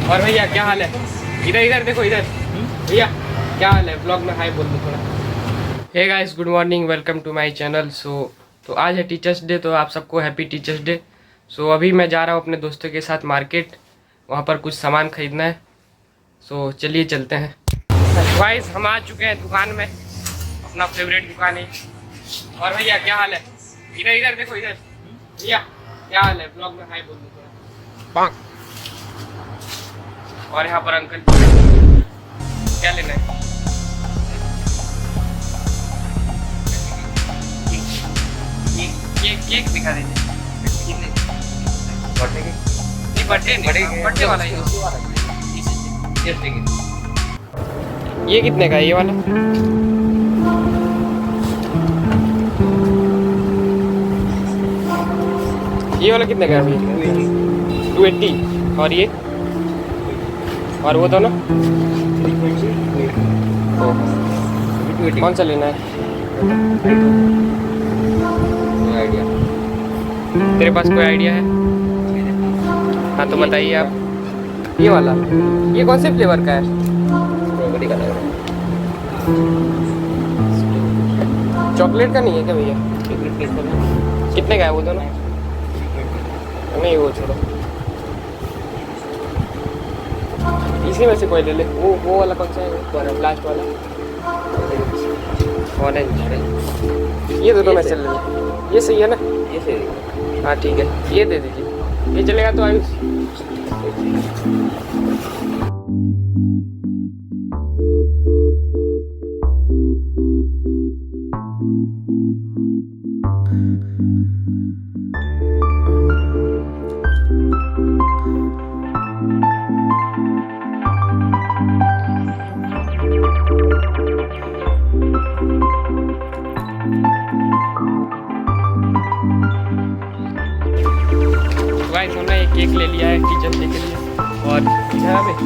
और भैया क्या हाल है? इधर इधर देखो इधर। भैया क्या हाल है? ब्लॉग में हाय बोल दो थोड़ा। Hey guys, good morning, welcome to my channel. तो आज है टीचर्स डे, तो आप सबको हैप्पी टीचर्स डे। अभी मैं जा रहा हूँ अपने दोस्तों के साथ मार्केट, वहाँ पर कुछ सामान खरीदना है। चलिए चलते हैं। गाइस हम आ चुके हैं दुकान में, अपना फेवरेट दुकान है। और भैया क्या हाल है? इधर इधर देखो इधर। भैया क्या हाल है? ब्लॉग में हाय बोल दो थोड़ा। और यहाँ पर अंकल क्या लेना है? केक दिखा दीजिए। बर्थडे वाला ये कितने का है ये वाला? ये वाला कितने का है अभी? 280। और ये और वो दोनों कौन सा लेना है? आइडिया तेरे पास कोई आइडिया है? हाँ तो बताइए आप। ये वाला ये कौन से फ्लेवर का है? स्ट्रॉबेरी का लग रहा है। चॉकलेट का नहीं है क्या भैया? कितने का है वो दोनों? नहीं वो छोड़ो, इसी में से कोई ले ले। वो वाला कौन सा है? लास्ट वाला ऑरेंज। ये दोनों में से ले ले। ये सही है ना? ये सही है। हाँ ठीक है, ये दे दीजिए। ये चलेगा तो आयुष? गाइस हमने एक केक ले लिया है टीचर्स डे के लिए। और इधर हमें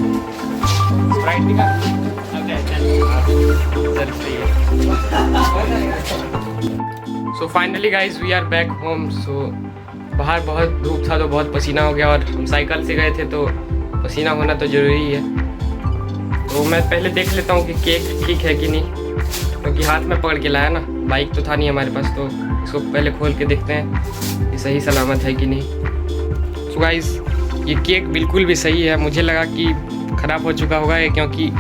स्प्राइट दिखा। Finally guys we are back home. बाहर बहुत धूप था तो बहुत पसीना हो गया, और हम साइकिल से गए थे तो पसीना होना तो ज़रूरी है। तो मैं पहले देख लेता हूँ कि केक ठीक है कि नहीं, क्योंकि हाथ में पकड़ के लाया ना, बाइक तो था नहीं हमारे पास। तो इसको पहले खोल के देखते हैं कि सही सलामत है कि नहीं। सो गाइस ये केक बिल्कुल भी सही है। मुझे लगा कि ख़राब हो चुका होगा ये, क्योंकि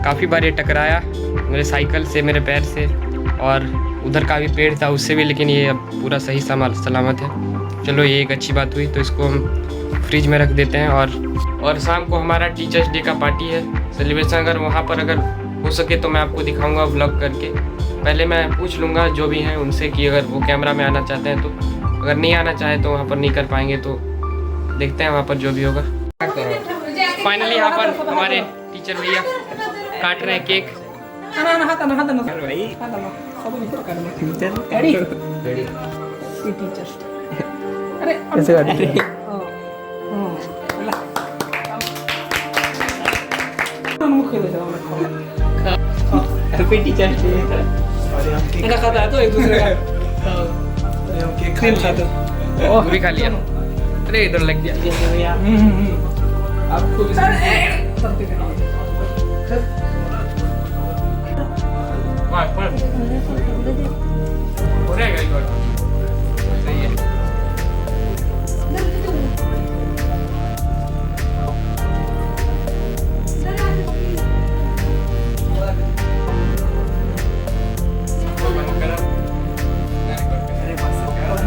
काफ़ी बार ये टकराया मेरे साइकिल से, मेरे पैर से, और उधर का भी पेड़ था उससे भी, लेकिन ये अब पूरा सही सलामत है। चलो ये एक अच्छी बात हुई। तो इसको हम फ्रिज में रख देते हैं। और शाम को हमारा टीचर्स डे का पार्टी है, सेलिब्रेशन। अगर वहाँ पर अगर हो सके तो मैं आपको दिखाऊंगा व्लॉग करके। पहले मैं पूछ लूँगा जो भी हैं उनसे कि अगर वो कैमरा में आना चाहते हैं तो। अगर नहीं आना चाहे तो वहाँ पर नहीं कर पाएंगे, तो देखते हैं वहाँ पर जो भी होगा। फाइनली यहाँ पर हमारे टीचर भैया काट रहे हैं केक। कैसे काट रहे हैं? Happy teachers day. ऐसा खाता है तो एक दूसरे का केक खाता है। पूरी खा लिया। अरे इधर लग गया भैया। आपको भी हो रहेगा एक बार। सही है।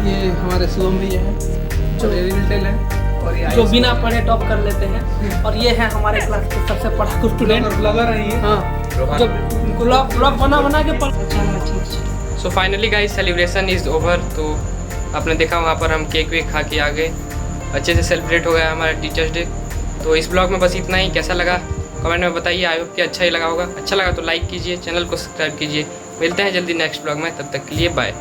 ये हमारे शुभम भैया हैं जो रिटेल है, और जो बिना पढ़े टॉप कर लेते हैं। और ये है हमारे क्लास के सबसे पढ़ाकू स्टूडेंट, ब्लॉगर है ये। हाँ, जो ब्लॉग बना के पढ़। So finally guys celebration is over. तो आपने देखा वहाँ पर हम केक वेक खा के आ गए, अच्छे से सेलिब्रेट हो गया हमारा टीचर्स डे। तो इस ब्लॉग में बस इतना ही। कैसा लगा कमेंट में बताइए। आई होप कि अच्छा ही लगा होगा। अच्छा लगा तो लाइक कीजिए, चैनल को सब्सक्राइब कीजिए। मिलते हैं जल्दी नेक्स्ट ब्लॉग में, तब तक के लिए बाय।